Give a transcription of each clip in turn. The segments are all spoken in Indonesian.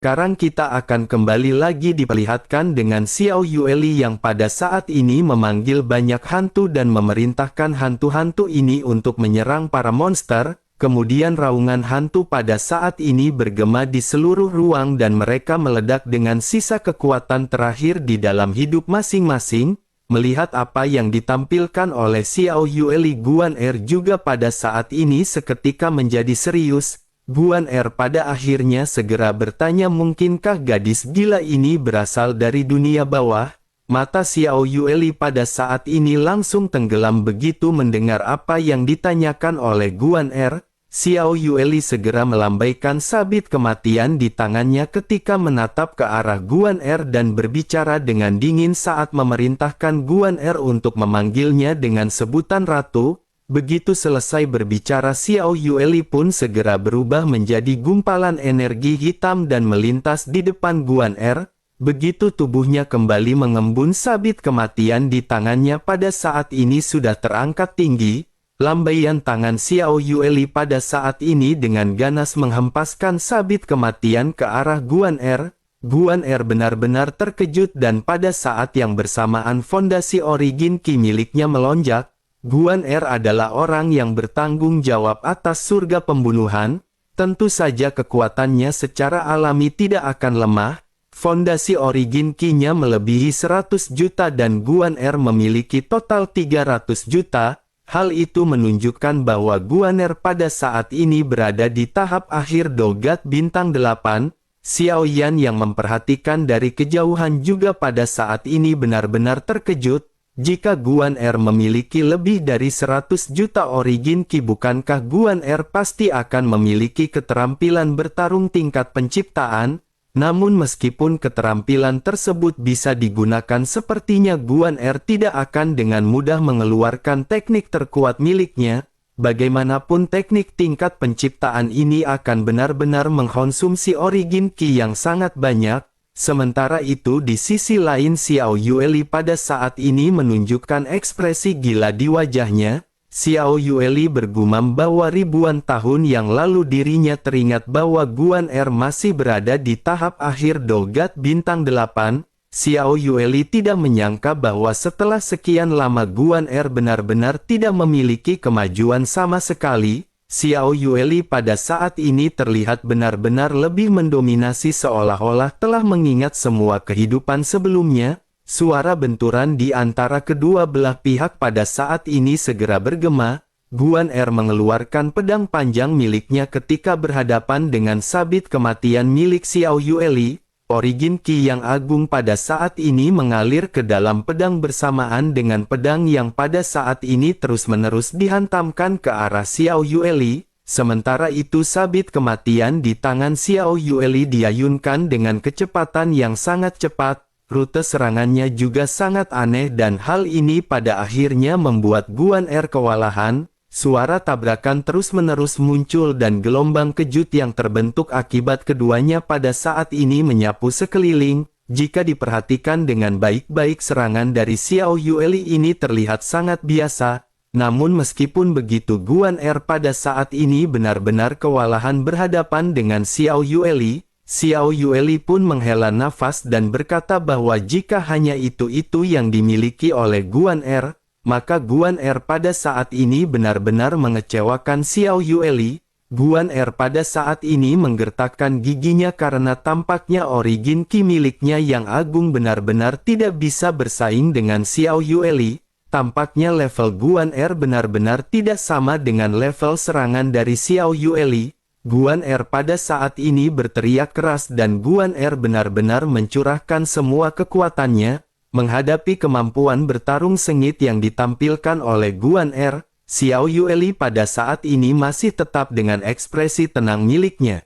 Sekarang kita akan kembali lagi diperlihatkan dengan Xiao Yueli yang pada saat ini memanggil banyak hantu dan memerintahkan hantu-hantu ini untuk menyerang para monster. Kemudian raungan hantu pada saat ini bergema di seluruh ruang dan mereka meledak dengan sisa kekuatan terakhir di dalam hidup masing-masing. Melihat apa yang ditampilkan oleh Xiao Yueli, Guan Er juga pada saat ini seketika menjadi serius. Guan Er pada akhirnya segera bertanya, mungkinkah gadis gila ini berasal dari dunia bawah? Mata Xiao Yueli pada saat ini langsung tenggelam begitu mendengar apa yang ditanyakan oleh Guan Er. Xiao Yueli segera melambaikan sabit kematian di tangannya ketika menatap ke arah Guan Er dan berbicara dengan dingin saat memerintahkan Guan Er untuk memanggilnya dengan sebutan ratu. Begitu selesai berbicara, Xiao Yueli pun segera berubah menjadi gumpalan energi hitam dan melintas di depan Guan Er. Begitu tubuhnya kembali mengembun, sabit kematian di tangannya pada saat ini sudah terangkat tinggi. Lambaian tangan Xiao Yueli pada saat ini dengan ganas menghempaskan sabit kematian ke arah Guan Er. Guan Er benar-benar terkejut dan pada saat yang bersamaan fondasi origin Qi miliknya melonjak. Guan Er adalah orang yang bertanggung jawab atas surga pembunuhan. Tentu saja kekuatannya secara alami tidak akan lemah. Fondasi origin Qi-nya melebihi 100 juta dan Guan Er memiliki total 300 juta. Hal itu menunjukkan bahwa Guan Er pada saat ini berada di tahap akhir Dogat Bintang 8. Xiao Yan yang memperhatikan dari kejauhan juga pada saat ini benar-benar terkejut. Jika Guan Er memiliki lebih dari 100 juta origin Qi, bukankah Guan Er pasti akan memiliki keterampilan bertarung tingkat penciptaan? Namun meskipun keterampilan tersebut bisa digunakan, sepertinya Guan Er tidak akan dengan mudah mengeluarkan teknik terkuat miliknya. Bagaimanapun teknik tingkat penciptaan ini akan benar-benar mengkonsumsi origin Qi yang sangat banyak. Sementara itu di sisi lain Xiao Yueli pada saat ini menunjukkan ekspresi gila di wajahnya. Xiao Yueli bergumam bahwa ribuan tahun yang lalu dirinya teringat bahwa Guan Er masih berada di tahap akhir Dogat Bintang 8. Xiao Yueli tidak menyangka bahwa setelah sekian lama Guan Er benar-benar tidak memiliki kemajuan sama sekali. Xiao Yueli pada saat ini terlihat benar-benar lebih mendominasi, seolah-olah telah mengingat semua kehidupan sebelumnya. Suara benturan di antara kedua belah pihak pada saat ini segera bergema. Guan Er mengeluarkan pedang panjang miliknya ketika berhadapan dengan sabit kematian milik Xiao Yueli. Origin Qi yang agung pada saat ini mengalir ke dalam pedang bersamaan dengan pedang yang pada saat ini terus-menerus dihantamkan ke arah Xiao Yueli. Sementara itu sabit kematian di tangan Xiao Yueli diayunkan dengan kecepatan yang sangat cepat. Rute serangannya juga sangat aneh dan hal ini pada akhirnya membuat Guan Er kewalahan. Suara tabrakan terus-menerus muncul dan gelombang kejut yang terbentuk akibat keduanya pada saat ini menyapu sekeliling. Jika diperhatikan dengan baik-baik, serangan dari Xiao Yueli ini terlihat sangat biasa. Namun meskipun begitu, Guan Er pada saat ini benar-benar kewalahan berhadapan dengan Xiao Yueli. Xiao Yueli pun menghela nafas dan berkata bahwa jika hanya itu yang dimiliki oleh Guan Er, maka Guan Er pada saat ini benar-benar mengecewakan Xiao Yueli. Guan Er pada saat ini menggertakkan giginya karena tampaknya origin Qi miliknya yang agung benar-benar tidak bisa bersaing dengan Xiao Yueli. Tampaknya level Guan Er benar-benar tidak sama dengan level serangan dari Xiao Yueli. Guan Er pada saat ini berteriak keras dan Guan Er benar-benar mencurahkan semua kekuatannya. Menghadapi kemampuan bertarung sengit yang ditampilkan oleh Guan Er, Xiao Yueli pada saat ini masih tetap dengan ekspresi tenang miliknya.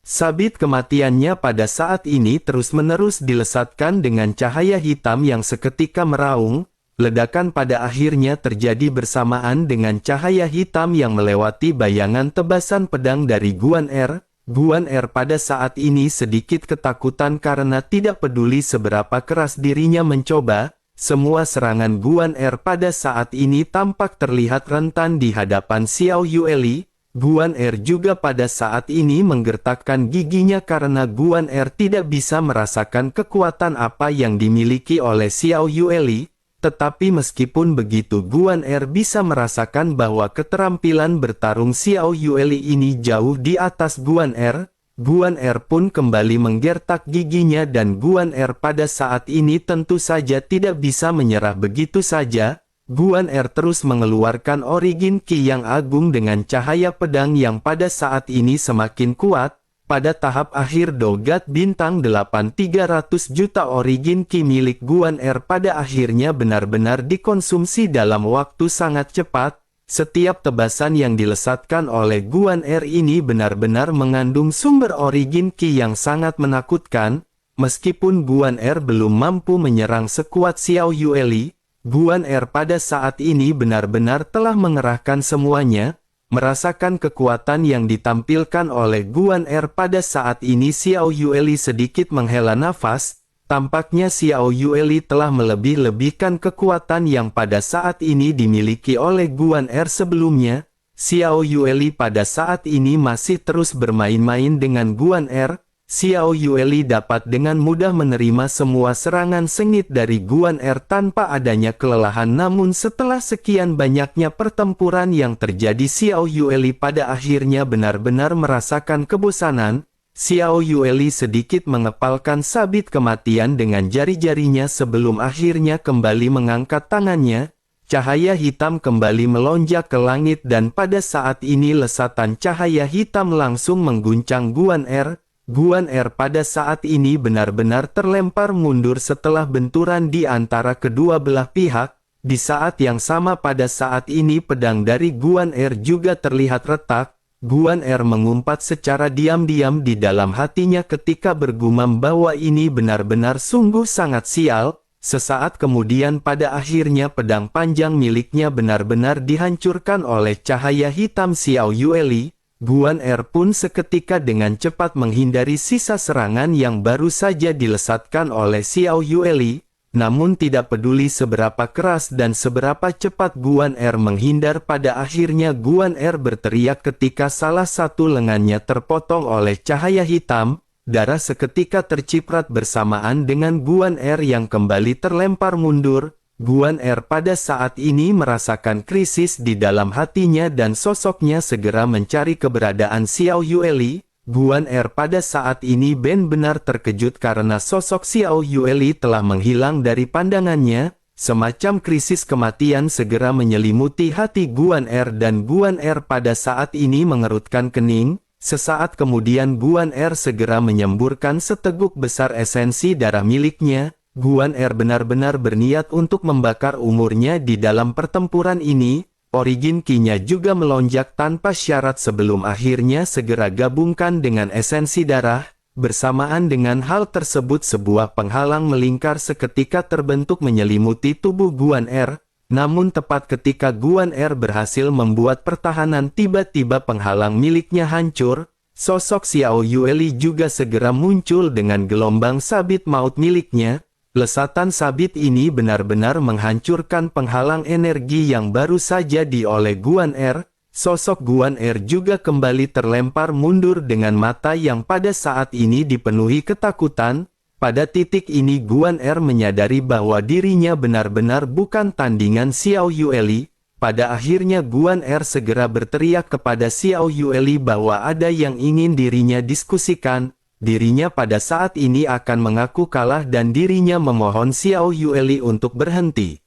Sabit kematiannya pada saat ini terus-menerus dilesatkan dengan cahaya hitam yang seketika meraung. Ledakan pada akhirnya terjadi bersamaan dengan cahaya hitam yang melewati bayangan tebasan pedang dari Guan Er. Guan Er pada saat ini sedikit ketakutan karena tidak peduli seberapa keras dirinya mencoba, semua serangan Guan Er pada saat ini tampak terlihat rentan di hadapan Xiao Yueli. Guan Er juga pada saat ini menggertakkan giginya karena Guan Er tidak bisa merasakan kekuatan apa yang dimiliki oleh Xiao Yueli. Tetapi meskipun begitu Guan Er bisa merasakan bahwa keterampilan bertarung Xiao Yueli ini jauh di atas Guan Er. Guan Er pun kembali menggertak giginya dan Guan Er pada saat ini tentu saja tidak bisa menyerah begitu saja. Guan Er terus mengeluarkan Origin Ki yang agung dengan cahaya pedang yang pada saat ini semakin kuat. Pada tahap akhir Dogat Bintang 8 300 juta Origin Ki milik Guan Er pada akhirnya benar-benar dikonsumsi dalam waktu sangat cepat. Setiap tebasan yang dilesatkan oleh Guan Er ini benar-benar mengandung sumber Origin Ki yang sangat menakutkan. Meskipun Guan Er belum mampu menyerang sekuat Xiao Yueli, Guan Er pada saat ini benar-benar telah mengerahkan semuanya. Merasakan kekuatan yang ditampilkan oleh Guan Er pada saat ini Xiao Yueli sedikit menghela nafas. Tampaknya Xiao Yueli telah melebih-lebihkan kekuatan yang pada saat ini dimiliki oleh Guan Er sebelumnya. Xiao Yueli pada saat ini masih terus bermain-main dengan Guan Er. Xiao Yueli dapat dengan mudah menerima semua serangan sengit dari Guan Er tanpa adanya kelelahan, namun setelah sekian banyaknya pertempuran yang terjadi Xiao Yueli pada akhirnya benar-benar merasakan kebosanan. Xiao Yueli sedikit mengepalkan sabit kematian dengan jari-jarinya sebelum akhirnya kembali mengangkat tangannya. Cahaya hitam kembali melonjak ke langit dan pada saat ini lesatan cahaya hitam langsung mengguncang Guan Er. Guan Er pada saat ini benar-benar terlempar mundur setelah benturan di antara kedua belah pihak. Di saat yang sama pada saat ini pedang dari Guan Er juga terlihat retak. Guan Er mengumpat secara diam-diam di dalam hatinya ketika bergumam bahwa ini benar-benar sungguh sangat sial. Sesaat kemudian pada akhirnya pedang panjang miliknya benar-benar dihancurkan oleh cahaya hitam Xiao Yueli. Guan Er pun seketika dengan cepat menghindari sisa serangan yang baru saja dilesatkan oleh Xiao Yueli. Namun tidak peduli seberapa keras dan seberapa cepat Guan Er menghindar, pada akhirnya Guan Er berteriak ketika salah satu lengannya terpotong oleh cahaya hitam. Darah seketika terciprat bersamaan dengan Guan Er yang kembali terlempar mundur. Guan Er pada saat ini merasakan krisis di dalam hatinya dan sosoknya segera mencari keberadaan Xiao Yueli. Guan Er pada saat ini benar-benar terkejut karena sosok Xiao Yueli telah menghilang dari pandangannya. Semacam krisis kematian segera menyelimuti hati Guan Er dan Guan Er pada saat ini mengerutkan kening. Sesaat kemudian Guan Er segera menyemburkan seteguk besar esensi darah miliknya. Guan Er benar-benar berniat untuk membakar umurnya di dalam pertempuran ini. Origin Ki-nya juga melonjak tanpa syarat sebelum akhirnya segera gabungkan dengan esensi darah. Bersamaan dengan hal tersebut sebuah penghalang melingkar seketika terbentuk menyelimuti tubuh Guan Er. Namun tepat ketika Guan Er berhasil membuat pertahanan, tiba-tiba penghalang miliknya hancur. Sosok Xiao Yueli juga segera muncul dengan gelombang sabit maut miliknya. Lesatan sabit ini benar-benar menghancurkan penghalang energi yang baru saja dioleh Guan Er. Sosok Guan Er juga kembali terlempar mundur dengan mata yang pada saat ini dipenuhi ketakutan. Pada titik ini Guan Er menyadari bahwa dirinya benar-benar bukan tandingan Xiao Yueli. Pada akhirnya Guan Er segera berteriak kepada Xiao Yueli bahwa ada yang ingin dirinya diskusikan. Dirinya pada saat ini akan mengaku kalah dan dirinya memohon Xiao Yueli untuk berhenti.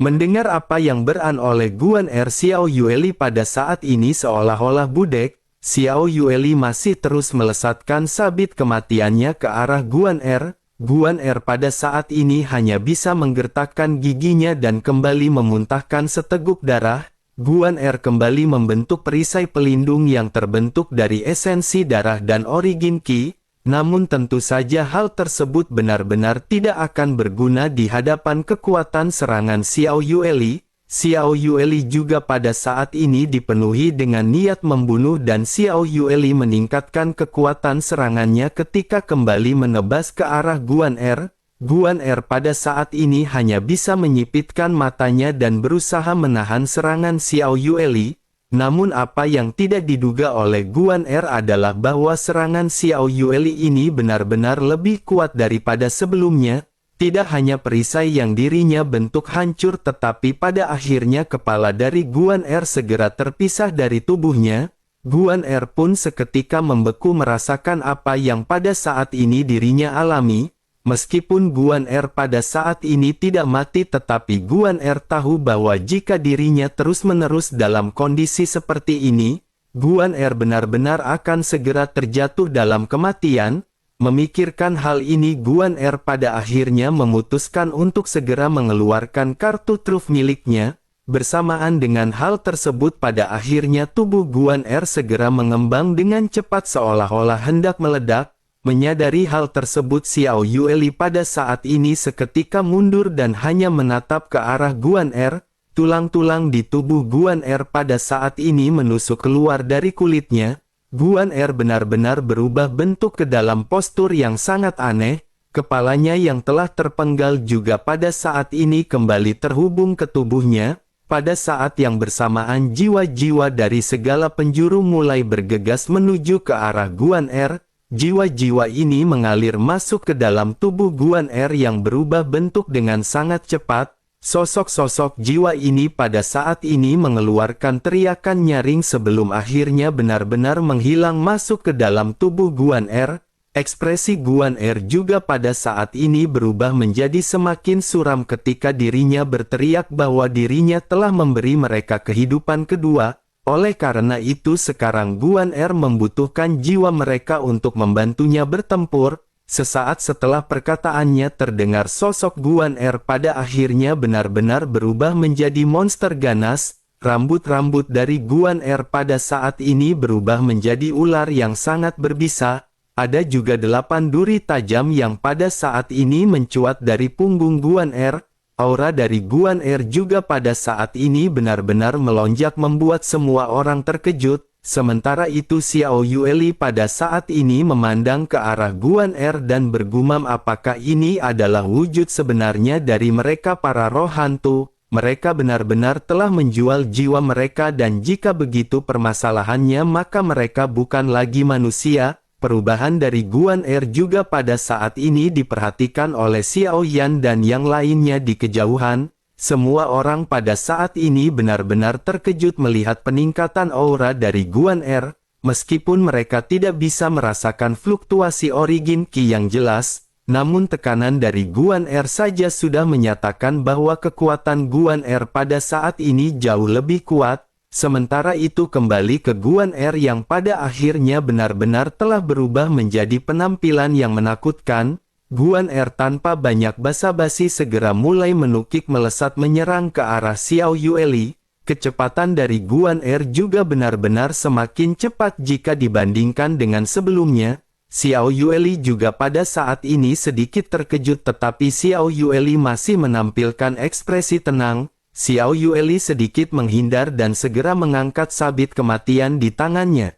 Mendengar apa yang beran oleh Guan Er, Xiao Yueli pada saat ini seolah-olah budek. Xiao Yueli masih terus melesatkan sabit kematiannya ke arah Guan Er. Guan Er pada saat ini hanya bisa menggertakkan giginya dan kembali memuntahkan seteguk darah. Guan Er kembali membentuk perisai pelindung yang terbentuk dari esensi darah dan Origin Ki. Namun tentu saja hal tersebut benar-benar tidak akan berguna di hadapan kekuatan serangan Xiao Yueli. Xiao Yueli juga pada saat ini dipenuhi dengan niat membunuh dan Xiao Yueli meningkatkan kekuatan serangannya ketika kembali menebas ke arah Guan Er. Guan Er pada saat ini hanya bisa menyipitkan matanya dan berusaha menahan serangan Xiao Yueli. Namun apa yang tidak diduga oleh Guan Er adalah bahwa serangan Xiao Yueli ini benar-benar lebih kuat daripada sebelumnya. Tidak hanya perisai yang dirinya bentuk hancur, tetapi pada akhirnya kepala dari Guan Er segera terpisah dari tubuhnya. Guan Er pun seketika membeku merasakan apa yang pada saat ini dirinya alami. Meskipun Guan Er pada saat ini tidak mati, tetapi Guan Er tahu bahwa jika dirinya terus-menerus dalam kondisi seperti ini, Guan Er benar-benar akan segera terjatuh dalam kematian. Memikirkan hal ini, Guan Er pada akhirnya memutuskan untuk segera mengeluarkan kartu truf miliknya. Bersamaan dengan hal tersebut, pada akhirnya tubuh Guan Er segera mengembang dengan cepat seolah-olah hendak meledak. Menyadari hal tersebut, Xiao Yueli pada saat ini seketika mundur dan hanya menatap ke arah Guan Er. Tulang-tulang di tubuh Guan Er pada saat ini menusuk keluar dari kulitnya. Guan Er benar-benar berubah bentuk ke dalam postur yang sangat aneh. Kepalanya yang telah terpenggal juga pada saat ini kembali terhubung ke tubuhnya. Pada saat yang bersamaan, jiwa-jiwa dari segala penjuru mulai bergegas menuju ke arah Guan Er. Jiwa-jiwa ini mengalir masuk ke dalam tubuh Guan Er yang berubah bentuk dengan sangat cepat. Sosok-sosok jiwa ini pada saat ini mengeluarkan teriakan nyaring sebelum akhirnya benar-benar menghilang masuk ke dalam tubuh Guan Er. Ekspresi Guan Er juga pada saat ini berubah menjadi semakin suram ketika dirinya berteriak bahwa dirinya telah memberi mereka kehidupan kedua. Oleh karena itu sekarang Guan Er membutuhkan jiwa mereka untuk membantunya bertempur. Sesaat setelah perkataannya terdengar, sosok Guan Er pada akhirnya benar-benar berubah menjadi monster ganas. Rambut-rambut dari Guan Er pada saat ini berubah menjadi ular yang sangat berbisa. Ada juga 8 duri tajam yang pada saat ini mencuat dari punggung Guan Er. Aura dari Guan Er juga pada saat ini benar-benar melonjak membuat semua orang terkejut. Sementara itu Xiao Yueli pada saat ini memandang ke arah Guan Er dan bergumam, apakah ini adalah wujud sebenarnya dari mereka para roh hantu? Mereka benar-benar telah menjual jiwa mereka, dan jika begitu permasalahannya maka mereka bukan lagi manusia. Perubahan dari Guan Er juga pada saat ini diperhatikan oleh Xiao Yan dan yang lainnya di kejauhan. Semua orang pada saat ini benar-benar terkejut melihat peningkatan aura dari Guan Er. Meskipun mereka tidak bisa merasakan fluktuasi origin Qi yang jelas, namun tekanan dari Guan Er saja sudah menyatakan bahwa kekuatan Guan Er pada saat ini jauh lebih kuat. Sementara itu kembali ke Guan Er yang pada akhirnya benar-benar telah berubah menjadi penampilan yang menakutkan. Guan Er tanpa banyak basa-basi segera mulai menukik melesat menyerang ke arah Xiao Yueli. Kecepatan dari Guan Er juga benar-benar semakin cepat jika dibandingkan dengan sebelumnya. Xiao Yueli juga pada saat ini sedikit terkejut, tetapi Xiao Yueli masih menampilkan ekspresi tenang. Xiao Yueli sedikit menghindar dan segera mengangkat sabit kematian di tangannya.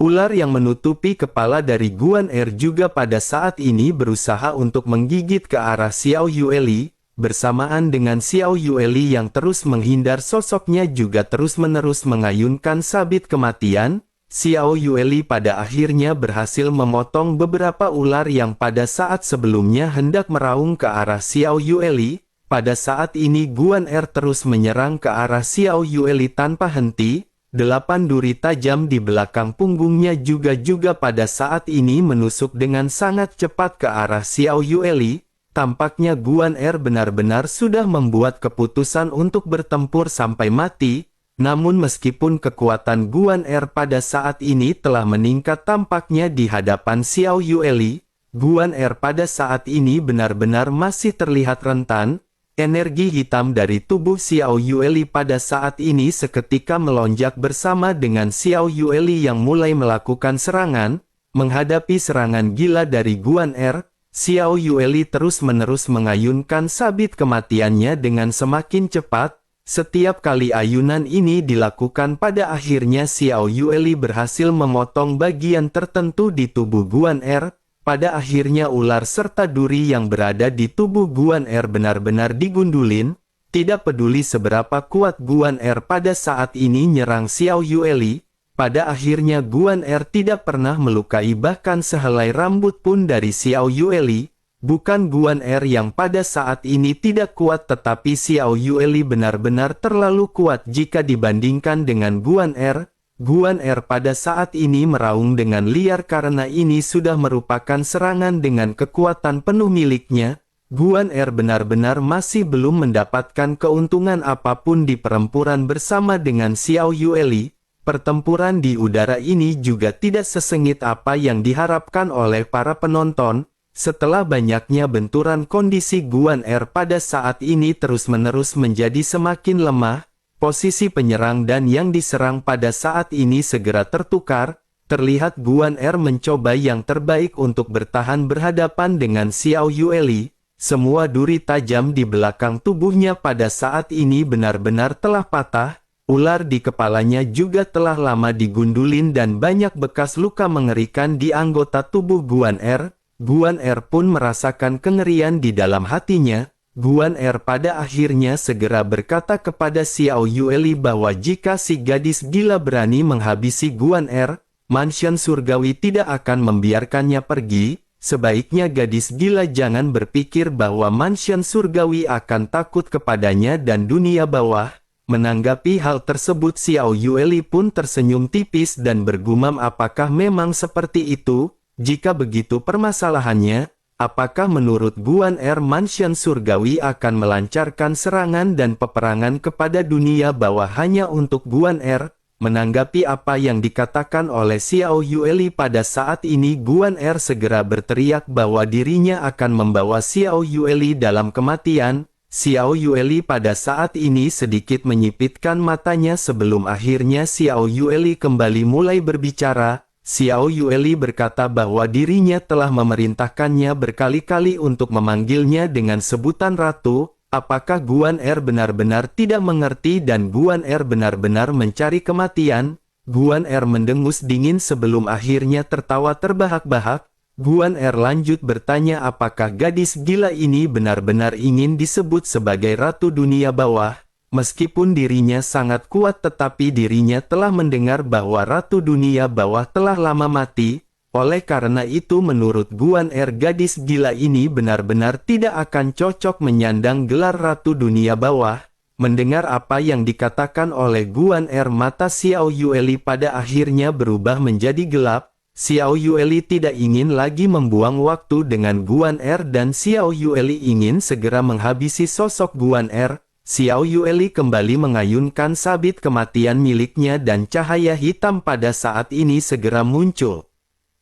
Ular yang menutupi kepala dari Guan Er juga pada saat ini berusaha untuk menggigit ke arah Xiao Yueli. Bersamaan dengan Xiao Yueli yang terus menghindar, sosoknya juga terus-menerus mengayunkan sabit kematian. Xiao Yueli pada akhirnya berhasil memotong beberapa ular yang pada saat sebelumnya hendak meraung ke arah Xiao Yueli. Pada saat ini Guan Er terus menyerang ke arah Xiao Yueli tanpa henti. 8 duri tajam di belakang punggungnya juga pada saat ini menusuk dengan sangat cepat ke arah Xiao Yueli. Tampaknya Guan Er benar-benar sudah membuat keputusan untuk bertempur sampai mati. Namun meskipun kekuatan Guan Er pada saat ini telah meningkat tampaknya di hadapan Xiao Yueli, Guan Er pada saat ini benar-benar masih terlihat rentan. Energi hitam dari tubuh Xiao Yueli pada saat ini seketika melonjak bersama dengan Xiao Yueli yang mulai melakukan serangan. Menghadapi serangan gila dari Guan Er, Xiao Yueli terus-menerus mengayunkan sabit kematiannya dengan semakin cepat. Setiap kali ayunan ini dilakukan, pada akhirnya Xiao Yueli berhasil memotong bagian tertentu di tubuh Guan Er. Pada akhirnya ular serta duri yang berada di tubuh Guan Er benar-benar digundulin. Tidak peduli seberapa kuat Guan Er pada saat ini nyerang Xiao Yueli, pada akhirnya Guan Er tidak pernah melukai bahkan sehelai rambut pun dari Xiao Yueli. Bukan Guan Er yang pada saat ini tidak kuat, tetapi Xiao Yueli benar-benar terlalu kuat jika dibandingkan dengan Guan Er. Guan Er pada saat ini meraung dengan liar karena ini sudah merupakan serangan dengan kekuatan penuh miliknya. Guan Er benar-benar masih belum mendapatkan keuntungan apapun di pertempuran bersama dengan Xiao Yueli. Pertempuran di udara ini juga tidak sesengit apa yang diharapkan oleh para penonton. Setelah banyaknya benturan, kondisi Guan Er pada saat ini terus-menerus menjadi semakin lemah. Posisi penyerang dan yang diserang pada saat ini segera tertukar. Terlihat Guan Er mencoba yang terbaik untuk bertahan berhadapan dengan Xiao Yueli. Semua duri tajam di belakang tubuhnya pada saat ini benar-benar telah patah. Ular di kepalanya juga telah lama digundulin dan banyak bekas luka mengerikan di anggota tubuh Guan Er. Guan Er pun merasakan kengerian di dalam hatinya. Guan Er pada akhirnya segera berkata kepada Xiao Yueli bahwa jika si gadis gila berani menghabisi Guan Er, mansion surgawi tidak akan membiarkannya pergi. Sebaiknya gadis gila jangan berpikir bahwa mansion surgawi akan takut kepadanya dan dunia bawah. Menanggapi hal tersebut, Xiao Yueli pun tersenyum tipis dan bergumam, apakah memang seperti itu? Jika begitu permasalahannya, apakah menurut Guan Er mansion surgawi akan melancarkan serangan dan peperangan kepada dunia bawah hanya untuk Guan Er? Menanggapi apa yang dikatakan oleh Xiao Yueli pada saat ini, Guan Er segera berteriak bahwa dirinya akan membawa Xiao Yueli dalam kematian. Xiao Yueli pada saat ini sedikit menyipitkan matanya sebelum akhirnya Xiao Yueli kembali mulai berbicara. Xiao Yueli berkata bahwa dirinya telah memerintahkannya berkali-kali untuk memanggilnya dengan sebutan ratu. Apakah Guan Er benar-benar tidak mengerti dan Guan Er benar-benar mencari kematian? Guan Er mendengus dingin sebelum akhirnya tertawa terbahak-bahak. Guan Er lanjut bertanya apakah gadis gila ini benar-benar ingin disebut sebagai ratu dunia bawah. Meskipun dirinya sangat kuat, tetapi dirinya telah mendengar bahwa ratu dunia bawah telah lama mati. Oleh karena itu menurut Guan Er gadis gila ini benar-benar tidak akan cocok menyandang gelar ratu dunia bawah. Mendengar apa yang dikatakan oleh Guan Er, mata Xiao Yueli pada akhirnya berubah menjadi gelap. Xiao Yueli tidak ingin lagi membuang waktu dengan Guan Er dan Xiao Yueli ingin segera menghabisi sosok Guan Er. Xiao Yueli kembali mengayunkan sabit kematian miliknya dan cahaya hitam pada saat ini segera muncul.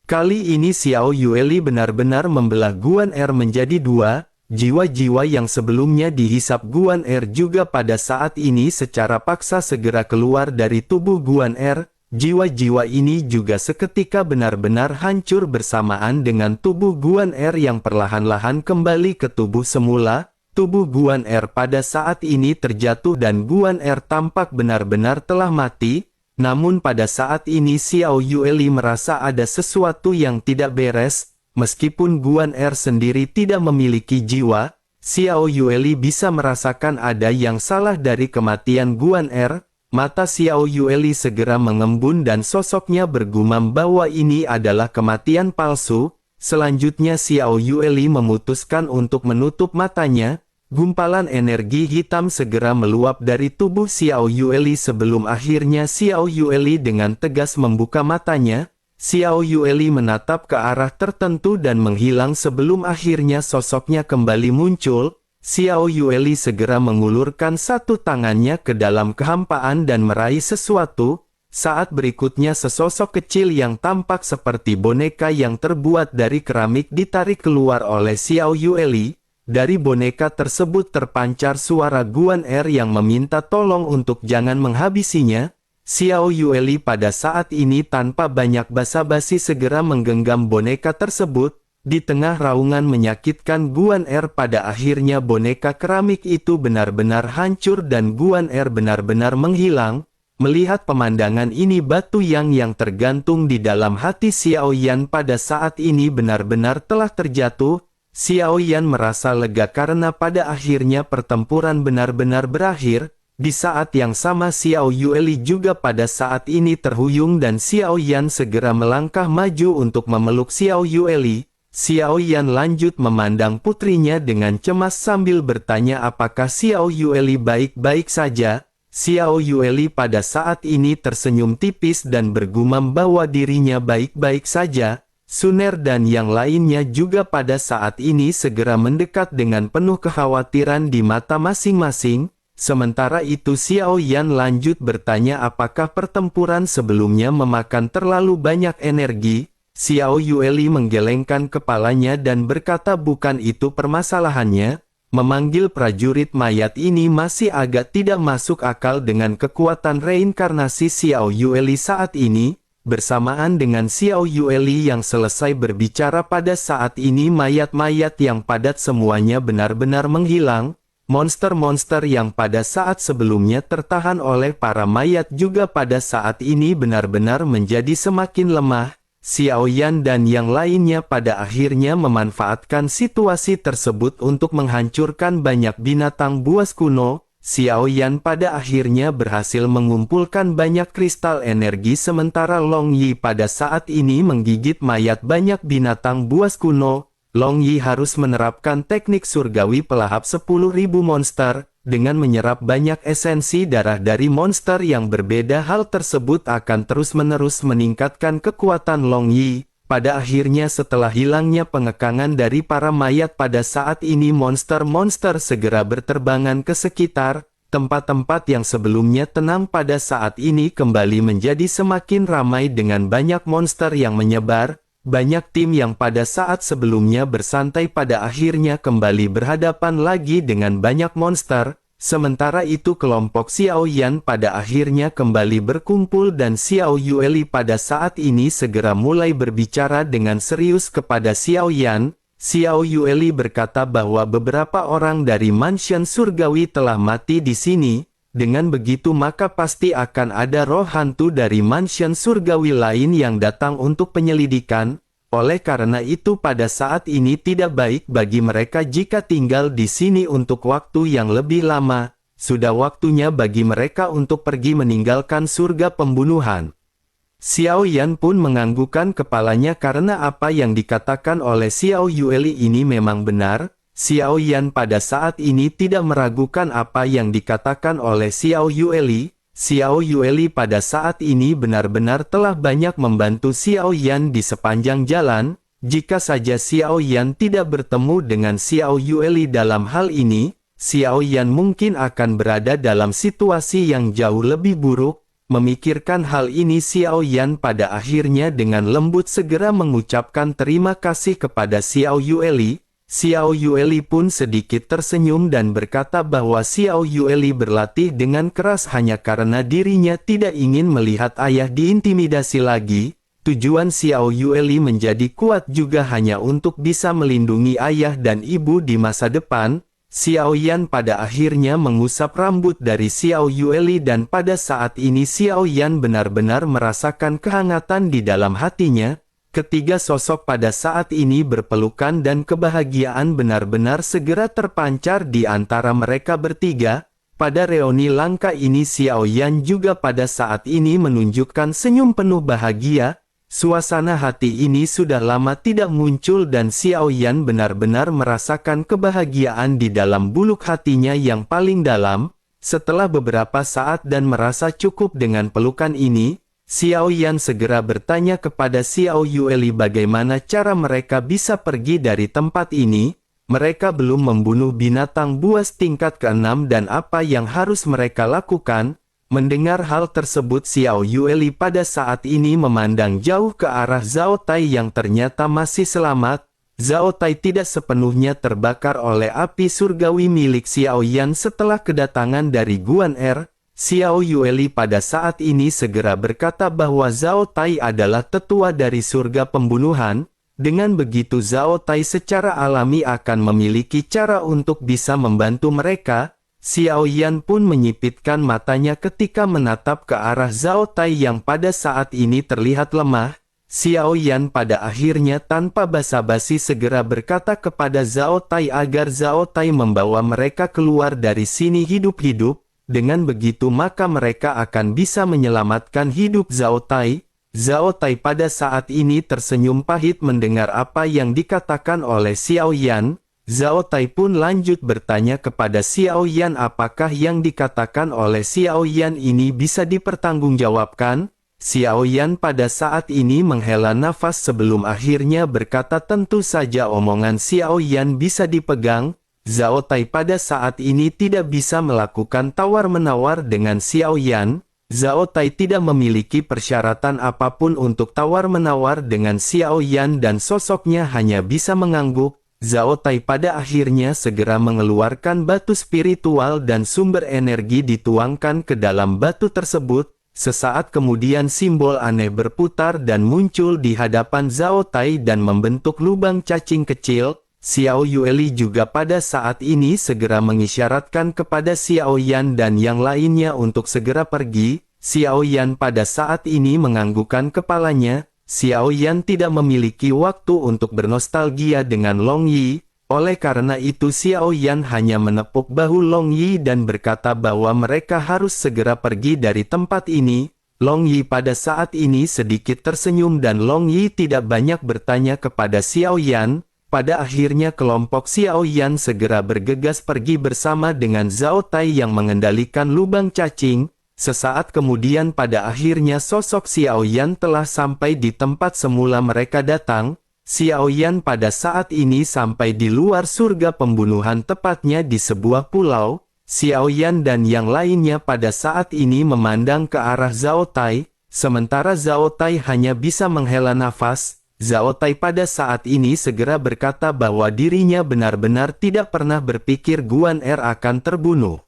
Kali ini Xiao Yueli benar-benar membelah Guan Er menjadi dua. Jiwa-jiwa yang sebelumnya dihisap Guan Er juga pada saat ini secara paksa segera keluar dari tubuh Guan Er. Jiwa-jiwa ini juga seketika benar-benar hancur bersamaan dengan tubuh Guan Er yang perlahan-lahan kembali ke tubuh semula. Tubuh Guan Er pada saat ini terjatuh dan Guan Er tampak benar-benar telah mati. Namun pada saat ini Xiao Yueli merasa ada sesuatu yang tidak beres. Meskipun Guan Er sendiri tidak memiliki jiwa, Xiao Yueli bisa merasakan ada yang salah dari kematian Guan Er. Mata Xiao Yueli segera mengembun dan sosoknya bergumam bahwa ini adalah kematian palsu. Selanjutnya Xiao Yueli memutuskan untuk menutup matanya. Gumpalan energi hitam segera meluap dari tubuh Xiao Yueli sebelum akhirnya Xiao Yueli dengan tegas membuka matanya. Xiao Yueli menatap ke arah tertentu dan menghilang sebelum akhirnya sosoknya kembali muncul. Xiao Yueli segera mengulurkan satu tangannya ke dalam kehampaan dan meraih sesuatu. Saat berikutnya sesosok kecil yang tampak seperti boneka yang terbuat dari keramik ditarik keluar oleh Xiao Yueli. Dari boneka tersebut terpancar suara Guan Er yang meminta tolong untuk jangan menghabisinya. Xiao Yueli pada saat ini tanpa banyak basa-basi segera menggenggam boneka tersebut. Di tengah raungan menyakitkan Guan Er pada akhirnya boneka keramik itu benar-benar hancur dan Guan Er benar-benar menghilang. Melihat pemandangan ini batu yang tergantung di dalam hati Xiao Yan pada saat ini benar-benar telah terjatuh. Xiao Yan merasa lega karena pada akhirnya pertempuran benar-benar berakhir. Di saat yang sama Xiao Yueli juga pada saat ini terhuyung dan Xiao Yan segera melangkah maju untuk memeluk Xiao Yueli. Xiao Yan lanjut memandang putrinya dengan cemas sambil bertanya apakah Xiao Yueli baik-baik saja. Xiao Yueli pada saat ini tersenyum tipis dan bergumam bahwa dirinya baik-baik saja. Suner dan yang lainnya juga pada saat ini segera mendekat dengan penuh kekhawatiran di mata masing-masing. Sementara itu Xiao Yan lanjut bertanya apakah pertempuran sebelumnya memakan terlalu banyak energi. Xiao Yueli menggelengkan kepalanya dan berkata bukan itu permasalahannya. Memanggil prajurit mayat ini masih agak tidak masuk akal dengan kekuatan reinkarnasi Xiao Yueli saat ini. Bersamaan dengan Xiao Yueli yang selesai berbicara pada saat ini mayat-mayat yang padat semuanya benar-benar menghilang. Monster-monster yang pada saat sebelumnya tertahan oleh para mayat juga pada saat ini benar-benar menjadi semakin lemah. Xiao Yan dan yang lainnya pada akhirnya memanfaatkan situasi tersebut untuk menghancurkan banyak binatang buas kuno. Xiao Yan pada akhirnya berhasil mengumpulkan banyak kristal energi sementara Long Yi pada saat ini menggigit mayat banyak binatang buas kuno. Long Yi harus menerapkan teknik surgawi pelahap 10.000 monster, dengan menyerap banyak esensi darah dari monster yang berbeda. Hal tersebut akan terus-menerus meningkatkan kekuatan Long Yi. Pada akhirnya setelah hilangnya pengekangan dari para mayat pada saat ini monster-monster segera berterbangan ke sekitar. Tempat-tempat yang sebelumnya tenang pada saat ini kembali menjadi semakin ramai dengan banyak monster yang menyebar. Banyak tim yang pada saat sebelumnya bersantai pada akhirnya kembali berhadapan lagi dengan banyak monster. Sementara itu kelompok Xiao Yan pada akhirnya kembali berkumpul dan Xiao Yueli pada saat ini segera mulai berbicara dengan serius kepada Xiao Yan. Xiao Yueli berkata bahwa beberapa orang dari mansion surgawi telah mati di sini. Dengan begitu maka pasti akan ada roh hantu dari mansion surgawi lain yang datang untuk penyelidikan. Oleh karena itu pada saat ini tidak baik bagi mereka jika tinggal di sini untuk waktu yang lebih lama. Sudah waktunya bagi mereka untuk pergi meninggalkan surga pembunuhan. Xiao Yan pun menganggukkan kepalanya karena apa yang dikatakan oleh Xiao Yueli ini memang benar. Xiao Yan pada saat ini tidak meragukan apa yang dikatakan oleh Xiao Yueli. Xiao Yueli pada saat ini benar-benar telah banyak membantu Xiao Yan di sepanjang jalan. Jika saja Xiao Yan tidak bertemu dengan Xiao Yueli dalam hal ini, Xiao Yan mungkin akan berada dalam situasi yang jauh lebih buruk. Memikirkan hal ini Xiao Yan pada akhirnya dengan lembut segera mengucapkan terima kasih kepada Xiao Yueli. Xiao Yueli pun sedikit tersenyum dan berkata bahwa Xiao Yueli berlatih dengan keras hanya karena dirinya tidak ingin melihat ayah diintimidasi lagi. Tujuan Xiao Yueli menjadi kuat juga hanya untuk bisa melindungi ayah dan ibu di masa depan. Xiao Yan pada akhirnya mengusap rambut dari Xiao Yueli dan pada saat ini Xiao Yan benar-benar merasakan kehangatan di dalam hatinya. Ketiga sosok pada saat ini berpelukan dan kebahagiaan benar-benar segera terpancar di antara mereka bertiga. Pada reuni langka ini Xiao Yan juga pada saat ini menunjukkan senyum penuh bahagia. Suasana hati ini sudah lama tidak muncul dan Xiao Yan benar-benar merasakan kebahagiaan di dalam buluk hatinya yang paling dalam. Setelah beberapa saat dan merasa cukup dengan pelukan ini, Xiao Yan segera bertanya kepada Xiao Yueli bagaimana cara mereka bisa pergi dari tempat ini. Mereka belum membunuh binatang buas tingkat ke-6 dan apa yang harus mereka lakukan. Mendengar hal tersebut Xiao Yueli pada saat ini memandang jauh ke arah Zhao Tai yang ternyata masih selamat. Zhao Tai tidak sepenuhnya terbakar oleh api surgawi milik Xiao Yan setelah kedatangan dari Guan Er. Xiao Yueli pada saat ini segera berkata bahwa Zhao Tai adalah tetua dari surga pembunuhan. Dengan begitu Zhao Tai secara alami akan memiliki cara untuk bisa membantu mereka. Xiao Yan pun menyipitkan matanya ketika menatap ke arah Zhao Tai yang pada saat ini terlihat lemah. Xiao Yan pada akhirnya tanpa basa-basi segera berkata kepada Zhao Tai agar Zhao Tai membawa mereka keluar dari sini hidup-hidup. Dengan begitu maka mereka akan bisa menyelamatkan hidup Zhao Tai. Zhao Tai pada saat ini tersenyum pahit mendengar apa yang dikatakan oleh Xiao Yan. Zhao Tai pun lanjut bertanya kepada Xiao Yan apakah yang dikatakan oleh Xiao Yan ini bisa dipertanggungjawabkan. Xiao Yan pada saat ini menghela nafas sebelum akhirnya berkata tentu saja omongan Xiao Yan bisa dipegang. Zhao Tai pada saat ini tidak bisa melakukan tawar-menawar dengan Xiao Yan. Zhao Tai tidak memiliki persyaratan apapun untuk tawar-menawar dengan Xiao Yan dan sosoknya hanya bisa mengangguk. Zhao Tai pada akhirnya segera mengeluarkan batu spiritual dan sumber energi dituangkan ke dalam batu tersebut. Sesaat kemudian simbol aneh berputar dan muncul di hadapan Zhao Tai dan membentuk lubang cacing kecil. Xiao Yueli juga pada saat ini segera mengisyaratkan kepada Xiao Yan dan yang lainnya untuk segera pergi. Xiao Yan pada saat ini menganggukkan kepalanya. Xiao Yan tidak memiliki waktu untuk bernostalgia dengan Long Yi. Oleh karena itu Xiao Yan hanya menepuk bahu Long Yi dan berkata bahwa mereka harus segera pergi dari tempat ini. Long Yi pada saat ini sedikit tersenyum dan Long Yi tidak banyak bertanya kepada Xiao Yan. Pada akhirnya kelompok Xiao Yan segera bergegas pergi bersama dengan Zhao Tai yang mengendalikan lubang cacing. Sesaat kemudian pada akhirnya sosok Xiao Yan telah sampai di tempat semula mereka datang. Xiao Yan pada saat ini sampai di luar surga pembunuhan tepatnya di sebuah pulau. Xiao Yan dan yang lainnya pada saat ini memandang ke arah Zhao Tai, sementara Zhao Tai hanya bisa menghela nafas. Zhao Tai pada saat ini segera berkata bahwa dirinya benar-benar tidak pernah berpikir Guan Er akan terbunuh.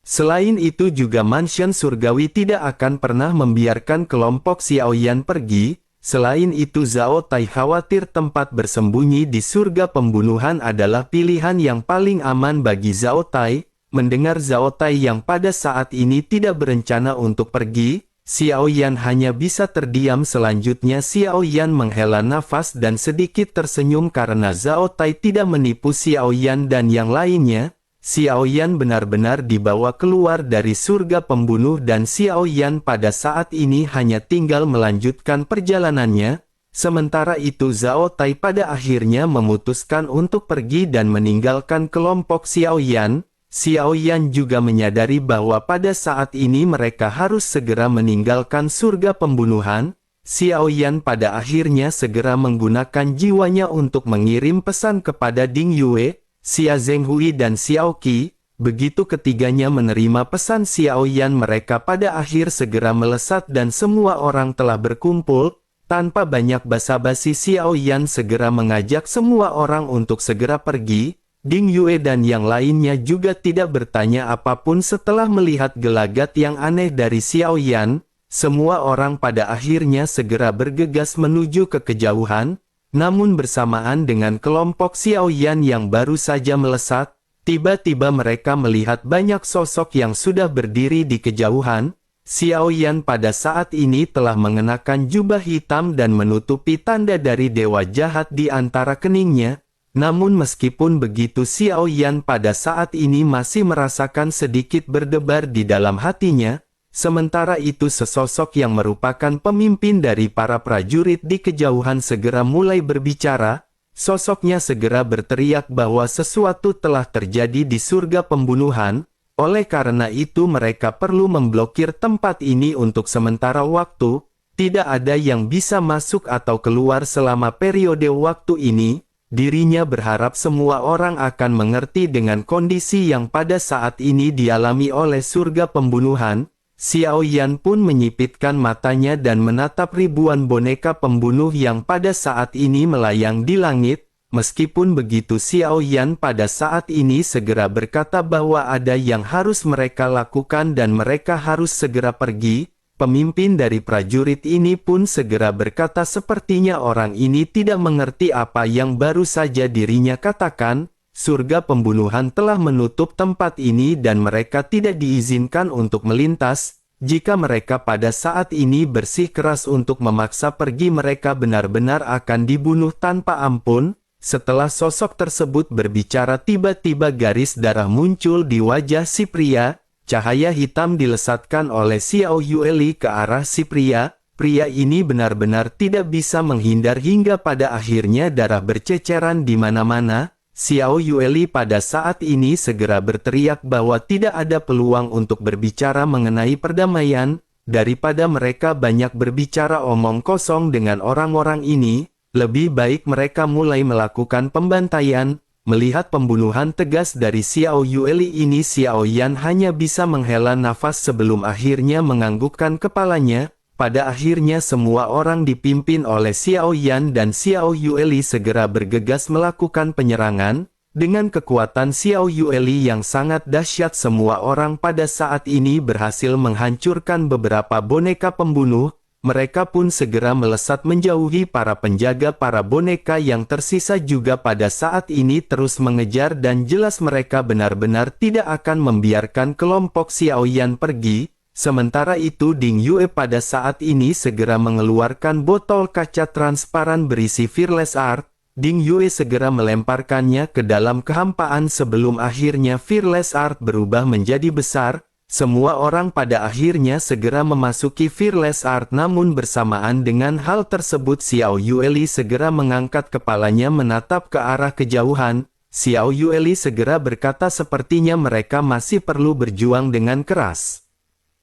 Selain itu juga mansion surgawi tidak akan pernah membiarkan kelompok Xiao Yan pergi. Selain itu Zhao Tai khawatir tempat bersembunyi di surga pembunuhan adalah pilihan yang paling aman bagi Zhao Tai. Mendengar Zhao Tai yang pada saat ini tidak berencana untuk pergi, Xiao Yan hanya bisa terdiam. Selanjutnya Xiao Yan menghela nafas dan sedikit tersenyum karena Zhao Tai tidak menipu Xiao Yan dan yang lainnya. Xiao Yan benar-benar dibawa keluar dari surga pembunuh dan Xiao Yan pada saat ini hanya tinggal melanjutkan perjalanannya. Sementara itu Zhao Tai pada akhirnya memutuskan untuk pergi dan meninggalkan kelompok Xiao Yan. Xiao Yan juga menyadari bahwa pada saat ini mereka harus segera meninggalkan surga pembunuhan. Xiao Yan pada akhirnya segera menggunakan jiwanya untuk mengirim pesan kepada Ding Yue, Xia Zhenghui dan Xiao Qi. Begitu ketiganya menerima pesan Xiao Yan mereka pada akhir segera melesat dan semua orang telah berkumpul. Tanpa banyak basa-basi Xiao Yan segera mengajak semua orang untuk segera pergi. Ding Yue dan yang lainnya juga tidak bertanya apapun setelah melihat gelagat yang aneh dari Xiao Yan. Semua orang pada akhirnya segera bergegas menuju ke kejauhan. Namun bersamaan dengan kelompok Xiao Yan yang baru saja melesat, tiba-tiba mereka melihat banyak sosok yang sudah berdiri di kejauhan. Xiao Yan pada saat ini telah mengenakan jubah hitam dan menutupi tanda dari dewa jahat di antara keningnya. Namun meskipun begitu Xiao Yan pada saat ini masih merasakan sedikit berdebar di dalam hatinya. Sementara itu sesosok yang merupakan pemimpin dari para prajurit di kejauhan segera mulai berbicara. Sosoknya segera berteriak bahwa sesuatu telah terjadi di surga pembunuhan. Oleh karena itu mereka perlu memblokir tempat ini untuk sementara waktu. Tidak ada yang bisa masuk atau keluar selama periode waktu ini. Dirinya berharap semua orang akan mengerti dengan kondisi yang pada saat ini dialami oleh surga pembunuhan. Xiao Yan pun menyipitkan matanya dan menatap ribuan boneka pembunuh yang pada saat ini melayang di langit. Meskipun begitu Xiao Yan pada saat ini segera berkata bahwa ada yang harus mereka lakukan dan mereka harus segera pergi. Pemimpin dari prajurit ini pun segera berkata sepertinya orang ini tidak mengerti apa yang baru saja dirinya katakan. Surga pembunuhan telah menutup tempat ini dan mereka tidak diizinkan untuk melintas. Jika mereka pada saat ini bersikeras untuk memaksa pergi, mereka benar-benar akan dibunuh tanpa ampun. Setelah sosok tersebut berbicara, tiba-tiba garis darah muncul di wajah si pria. Cahaya hitam dilesatkan oleh Xiao Yueli ke arah si pria. Pria ini benar-benar tidak bisa menghindar hingga pada akhirnya darah berceceran di mana-mana. Xiao Yueli pada saat ini segera berteriak bahwa tidak ada peluang untuk berbicara mengenai perdamaian. Daripada mereka banyak berbicara omong kosong dengan orang-orang ini, lebih baik mereka mulai melakukan pembantaian. Melihat pembunuhan tegas dari Xiao Yueli ini, Xiao Yan hanya bisa menghela nafas sebelum akhirnya menganggukkan kepalanya. Pada akhirnya semua orang dipimpin oleh Xiao Yan dan Xiao Yueli segera bergegas melakukan penyerangan. Dengan kekuatan Xiao Yueli yang sangat dahsyat, semua orang pada saat ini berhasil menghancurkan beberapa boneka pembunuh. Mereka pun segera melesat menjauhi para penjaga. Para boneka yang tersisa juga pada saat ini terus mengejar dan jelas mereka benar-benar tidak akan membiarkan kelompok Xiao Yan pergi. Sementara itu Ding Yue pada saat ini segera mengeluarkan botol kaca transparan berisi Fearless Art. Ding Yue segera melemparkannya ke dalam kehampaan sebelum akhirnya Fearless Art berubah menjadi besar. Semua orang pada akhirnya segera memasuki Fearless Art, namun bersamaan dengan hal tersebut Xiao Yueli segera mengangkat kepalanya menatap ke arah kejauhan. Xiao Yueli segera berkata sepertinya mereka masih perlu berjuang dengan keras.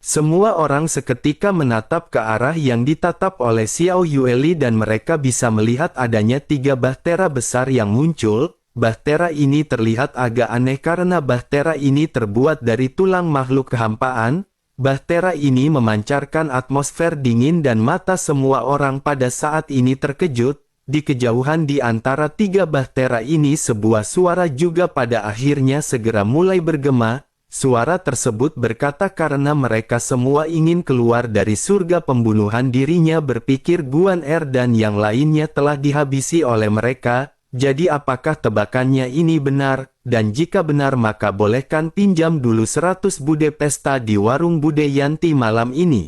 Semua orang seketika menatap ke arah yang ditatap oleh Xiao Yueli dan mereka bisa melihat adanya 3 bahtera besar yang muncul. Bahtera ini terlihat agak aneh karena bahtera ini terbuat dari tulang makhluk kehampaan. Bahtera ini memancarkan atmosfer dingin dan mata semua orang pada saat ini terkejut. Di kejauhan di antara 3 bahtera ini sebuah suara juga pada akhirnya segera mulai bergema. Suara tersebut berkata karena mereka semua ingin keluar dari surga pembunuhan. Dirinya berpikir Guan Er dan yang lainnya telah dihabisi oleh mereka. Jadi apakah tebakannya ini benar? Dan jika benar maka bolehkan pinjam dulu 100 bude pesta di warung Bude Yanti malam ini.